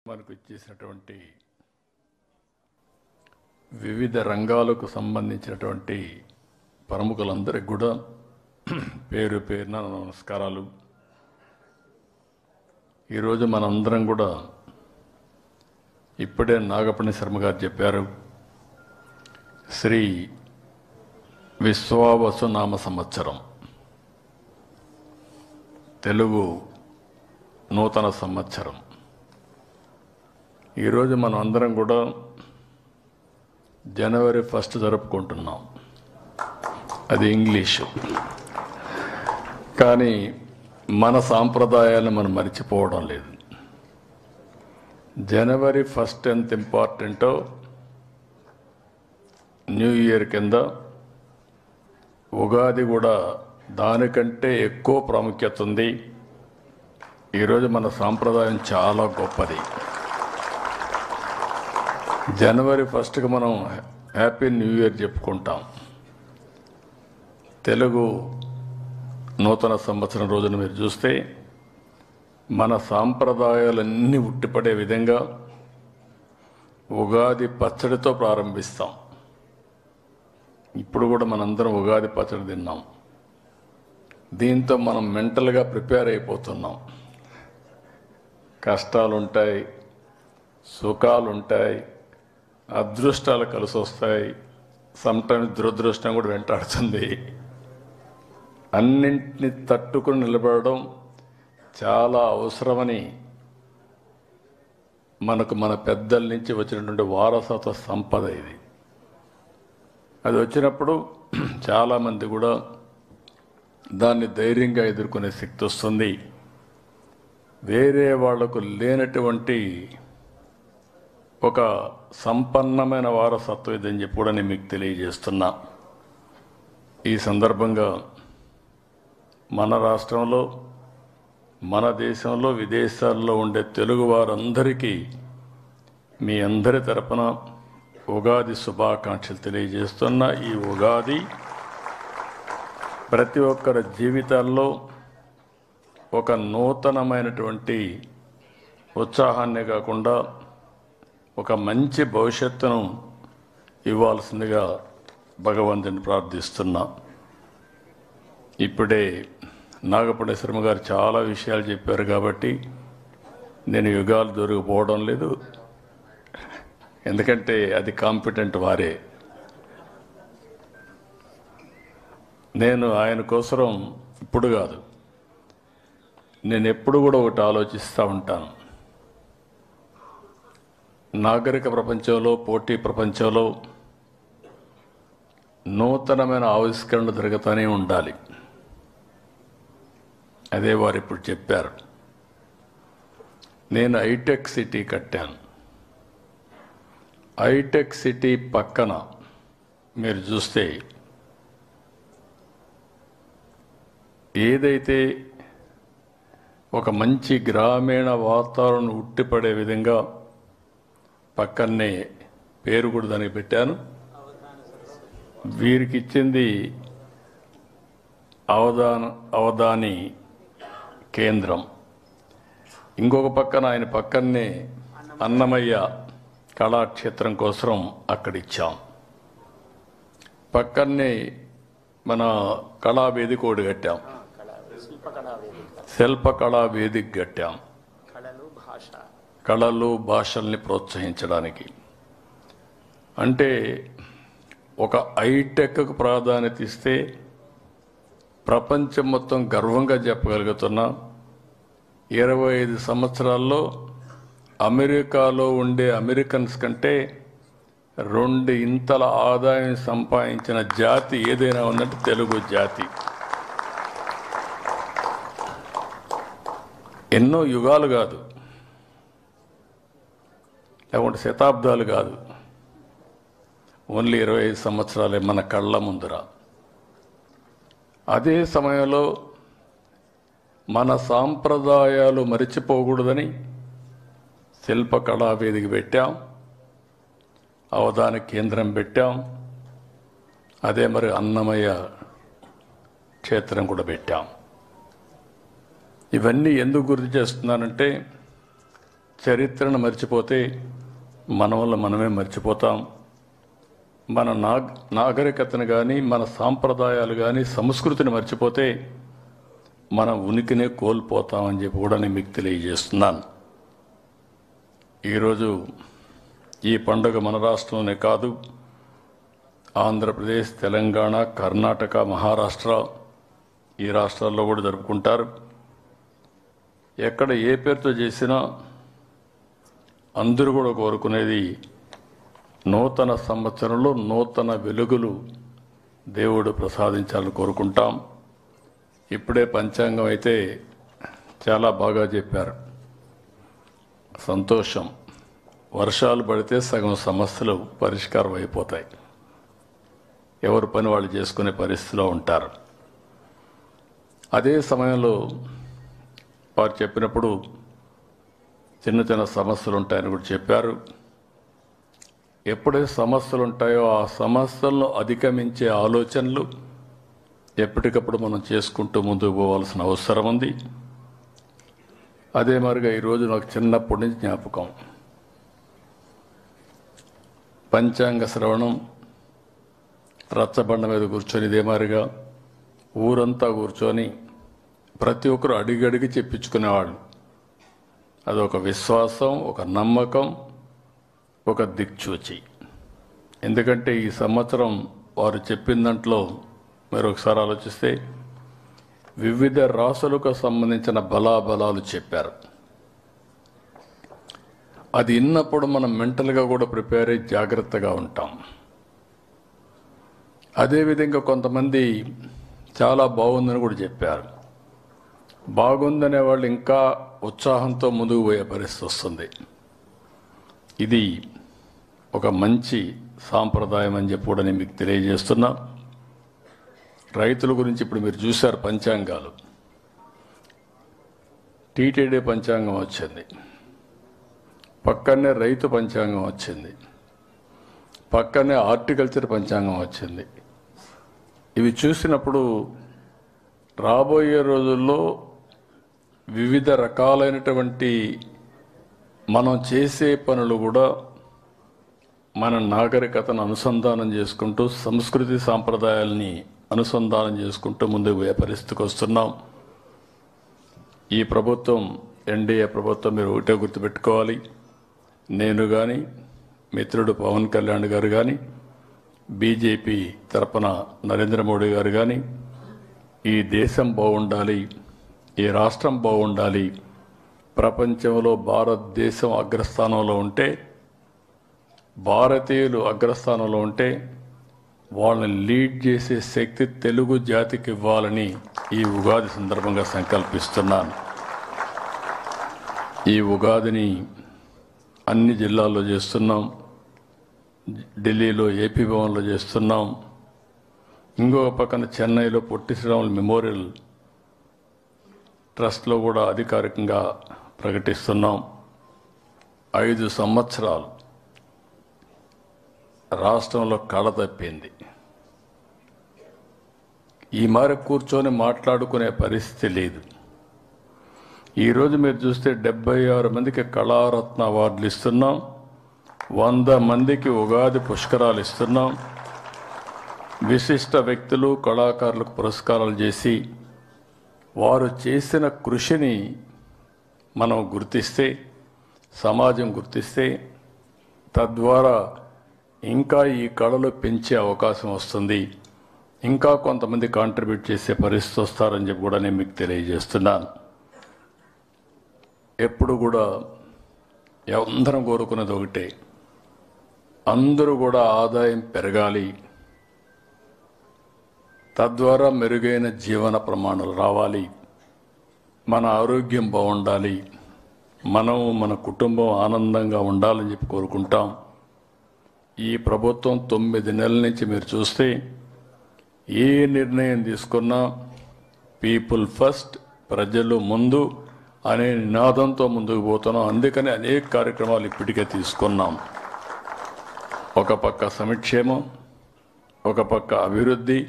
మనకు ఇచ్చేసినటువంటి వివిధ రంగాలకు సంబంధించినటువంటి ప్రముఖులందరికీ కూడా పేరు పేరున నమస్కారాలు. ఈరోజు మనందరం కూడా ఇప్పుడే నాగపణి శర్మ గారు చెప్పారు, శ్రీ విశ్వావసునామ సంవత్సరం, తెలుగు నూతన సంవత్సరం. ఈరోజు మనం అందరం కూడా జనవరి 1 జరుపుకుంటున్నాం. అది ఇంగ్లీషు. కానీ మన సాంప్రదాయాలను మనం మర్చిపోవడం లేదు. జనవరి 1 ఎంత ఇంపార్టెంటో న్యూ ఇయర్ కింద ఉగాది కూడా దానికంటే ఎక్కువ ప్రాముఖ్యత ఉంది. ఈరోజు మన సాంప్రదాయం చాలా గొప్పది. జనవరి 1కి మనం హ్యాపీ న్యూ ఇయర్ చెప్పుకుంటాం. తెలుగు నూతన సంవత్సరం రోజున మీరు చూస్తే మన సాంప్రదాయాలన్నీ ఉట్టిపడే విధంగా ఉగాది పచ్చడితో ప్రారంభిస్తాం. ఇప్పుడు కూడా మనందరం ఉగాది పచ్చడి తిన్నాం. దీంతో మనం మెంటల్గా ప్రిపేర్ అయిపోతున్నాం. కష్టాలుంటాయి, సుఖాలుంటాయి, అదృష్టాలు కలిసి వస్తాయి, సమ్టైమ్స్ దురదృష్టం కూడా వెంటాడుతుంది. అన్నింటినీ తట్టుకుని నిలబడడం చాలా అవసరమని మనకు మన పెద్దల నుంచి వచ్చినటువంటి వారసత్వ సంపద ఇది. అది వచ్చినప్పుడు చాలామంది కూడా దాన్ని ధైర్యంగా ఎదుర్కొనే శక్తి వస్తుంది. వేరే వాళ్లకు లేనటువంటి ఒక సంపన్నమైన వారసత్వం ఇదని చెప్పి కూడా నేను మీకు తెలియజేస్తున్నా. ఈ సందర్భంగా మన రాష్ట్రంలో, మన దేశంలో, విదేశాల్లో ఉండే తెలుగు వారందరికీ మీ అందరి తరపున ఉగాది శుభాకాంక్షలు తెలియజేస్తున్నా. ఈ ఉగాది ప్రతి ఒక్కరి జీవితాల్లో ఒక నూతనమైనటువంటి ఉత్సాహాన్ని కాకుండా ఒక మంచి భవిష్యత్తును ఇవ్వాల్సిందిగా భగవంతుని ప్రార్థిస్తున్నా. ఇప్పుడే నాగపణి శర్మ గారు చాలా విషయాలు చెప్పారు కాబట్టి నేను యుగాలు దొరికిపోవడం లేదు. ఎందుకంటే అది కాంపిటెంట్ వారే. నేను ఆయన కోసం ఇప్పుడు కాదు, నేను ఎప్పుడు కూడా ఒకటి ఆలోచిస్తూ ఉంటాను. నాగరిక ప్రపంచంలో, పోటీ ప్రపంచంలో నూతనమైన ఆవిష్కరణలు జరుగుతూనే ఉండాలి. అదే వారు ఇప్పుడు చెప్పారు. నేను హైటెక్ సిటీ కట్టాను. హైటెక్ సిటీ పక్కన మీరు చూస్తే ఏదైతే ఒక మంచి గ్రామీణ వాతావరణం ఉట్టిపడే విధంగా పక్కనే పేరు కూడా దానికి పెట్టాను. వీరికి ఇచ్చింది అవధాని కేంద్రం. ఇంకొక పక్కన ఆయన పక్కనే అన్నమయ్య కళాక్షేత్రం కోసం అక్కడిచ్చాం. పక్కనే మన కళావేదిక ఒకటి కట్టాం, శిల్పకళా వేదిక కట్టాం. కళలు భాషల్ని ప్రోత్సహించడానికి. అంటే ఒక హైటెక్కు ప్రాధాన్యత ఇస్తే ప్రపంచం మొత్తం గర్వంగా చెప్పగలుగుతున్నా. 25 సంవత్సరాల్లో అమెరికాలో ఉండే అమెరికన్స్ కంటే 2 ఇంతల ఆదాయం సంపాదించిన జాతి ఏదైనా ఉందంటే తెలుగు జాతి. ఎన్నో యుగాలు కాదు, లేకుంటే శతాబ్దాలు కాదు, ఓన్లీ 25 సంవత్సరాలే మన కళ్ళ ముందర. అదే సమయంలో మన సాంప్రదాయాలు మరిచిపోకూడదని శిల్పకళా వేదిక పెట్టాం, అవధాన కేంద్రం పెట్టాం. అదే మరి అన్నమయ్య క్షేత్రం కూడా పెట్టాం. ఇవన్నీ ఎందుకు గుర్తు చేస్తున్నానంటే చరిత్రను మర్చిపోతే మన వల్ల మనమే మర్చిపోతాం. మన నాగరికతను కానీ, మన సాంప్రదాయాలు కానీ, సంస్కృతిని మర్చిపోతే మన ఉనికినే కోల్పోతామని చెప్పి కూడా నేను మీకు తెలియజేస్తున్నాను. ఈరోజు ఈ పండుగ మన రాష్ట్రంలోనే కాదు, ఆంధ్రప్రదేశ్, తెలంగాణ, కర్ణాటక, మహారాష్ట్ర ఈ రాష్ట్రాల్లో కూడా జరుపుకుంటారు. ఎక్కడ ఏ పేరుతో చేసినా అందరూ కూడా కోరుకునేది నూతన సంవత్సరంలో నూతన వెలుగులు దేవుడు ప్రసాదించాలని కోరుకుంటాం. ఇప్పుడే పంచాంగం అయితే చాలా బాగా చెప్పారు. సంతోషం. వర్షాలు పడితే సగం సమస్యలు పరిష్కారం అయిపోతాయి. ఎవరి పని వాళ్ళు చేసుకునే పరిస్థితిలో ఉంటారు. అదే సమయంలో వారు చెప్పినప్పుడు చిన్న చిన్న సమస్యలు ఉంటాయని కూడా చెప్పారు. ఎప్పుడైతే సమస్యలు ఉంటాయో ఆ సమస్యలను అధిగమించే ఆలోచనలు ఎప్పటికప్పుడు మనం చేసుకుంటూ ముందుకు పోవాల్సిన అవసరం ఉంది. అదే మరిగా ఈరోజు నాకు చిన్నప్పటి నుంచి జ్ఞాపకం. పంచాంగ శ్రవణం, రచ్చబండ మీద కూర్చొని ఇదే మారిగా ఊరంతా కూర్చొని ప్రతి ఒక్కరు అడిగి చెప్పించుకునేవాళ్ళు. అదొక విశ్వాసం, ఒక నమ్మకం, ఒక దిక్చూచి. ఎందుకంటే ఈ సంవత్సరం వారు చెప్పిన దాంట్లో మీరు ఒకసారి ఆలోచిస్తే వివిధ రాసులకు సంబంధించిన బలాబలాలు చెప్పారు. అది విన్నప్పుడు మనం మెంటల్గా కూడా ప్రిపేర్ అయ్యి జాగ్రత్తగా ఉంటాం. అదేవిధంగా కొంతమంది చాలా బాగుందని కూడా చెప్పారు. బాగుందనే వాళ్ళు ఇంకా ఉత్సాహంతో ముందుకు పోయే పరిస్థితి వస్తుంది. ఇది ఒక మంచి సాంప్రదాయం అని చెప్పి కూడా నేను మీకు తెలియజేస్తున్నా. రైతుల గురించి ఇప్పుడు మీరు చూశారు పంచాంగాలు. టీటీడీ పంచాంగం వచ్చింది, పక్కనే రైతు పంచాంగం వచ్చింది, పక్కనే హార్టికల్చర్ పంచాంగం వచ్చింది. ఇవి చూసినప్పుడు రాబోయే రోజుల్లో వివిధ రకాలైనటువంటి మనం చేసే పనులు కూడా మన నాగరికతను అనుసంధానం చేసుకుంటూ, సంస్కృతి సాంప్రదాయాల్ని అనుసంధానం చేసుకుంటూ ముందుకు పోయే పరిస్థితికి వస్తున్నాం. ఈ ప్రభుత్వం, ఎన్డీఏ ప్రభుత్వం, మీరు ఒకటే గుర్తుపెట్టుకోవాలి. నేను కానీ, మిత్రుడు పవన్ కళ్యాణ్ గారు కానీ, బీజేపీ తరపున నరేంద్ర మోడీ గారు కానీ, ఈ దేశం బాగుండాలి, ఈ రాష్ట్రం బాగుండాలి, ప్రపంచంలో భారతదేశం అగ్రస్థానంలో ఉంటే, భారతీయులు అగ్రస్థానంలో ఉంటే వాళ్ళని లీడ్ చేసే శక్తి తెలుగు జాతికి ఇవ్వాలని ఈ ఉగాది సందర్భంగా సంకల్పిస్తున్నాను. ఈ ఉగాదిని అన్ని జిల్లాల్లో చేస్తున్నాం. ఢిల్లీలో ఏపీ భవన్లో చేస్తున్నాం. ఇంకొక పక్కన చెన్నైలో పొట్టి శ్రీరాములు మెమోరియల్ ట్రస్ట్లో కూడా అధికారికంగా ప్రకటిస్తున్నాం. 5 సంవత్సరాలు రాష్ట్రంలో కళ తప్పింది. ఈ మారి కూర్చొని మాట్లాడుకునే పరిస్థితి లేదు. ఈరోజు మీరు చూస్తే 76 మందికి కళారత్న అవార్డులు ఇస్తున్నాం, 100 మందికి ఉగాది పుష్కరాలు ఇస్తున్నాం. విశిష్ట వ్యక్తులు, కళాకారులకు పురస్కారాలు చేసి వారు చేసిన కృషిని మనం గుర్తిస్తే, సమాజం గుర్తిస్తే, తద్వారా ఇంకా ఈ కళలు పెంచే అవకాశం వస్తుంది. ఇంకా కొంతమంది కాంట్రిబ్యూట్ చేసే పరిస్థితి వస్తారని చెప్పి కూడా నేను మీకు తెలియజేస్తున్నాను. ఎప్పుడు కూడా అందరం కోరుకునేది ఒకటే, అందరూ కూడా ఆదాయం పెరగాలి, తద్వారా మెరుగైన జీవన ప్రమాణాలు రావాలి, మన ఆరోగ్యం బాగుండాలి, మనం మన కుటుంబం ఆనందంగా ఉండాలని చెప్పి కోరుకుంటాం. ఈ ప్రభుత్వం 9 నెలల నుంచి మీరు చూస్తే ఏ నిర్ణయం తీసుకున్నా పీపుల్ ఫస్ట్, ప్రజలు ముందు అనే నినాదంతో ముందుకు పోతున్నాం. అందుకని అనేక కార్యక్రమాలు ఇప్పటికే తీసుకున్నాం. ఒక పక్క సంక్షేమం, ఒక పక్క అభివృద్ధి,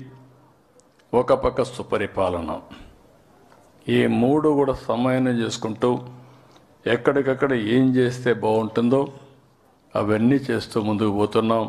ఒక పక్క సుపరిపాలన. ఈ 3 కూడా సమన్వయం చేసుకుంటూ ఎక్కడికక్కడ ఏం చేస్తే బాగుంటుందో అవన్నీ చేస్తూ ముందుకు పోతున్నాం.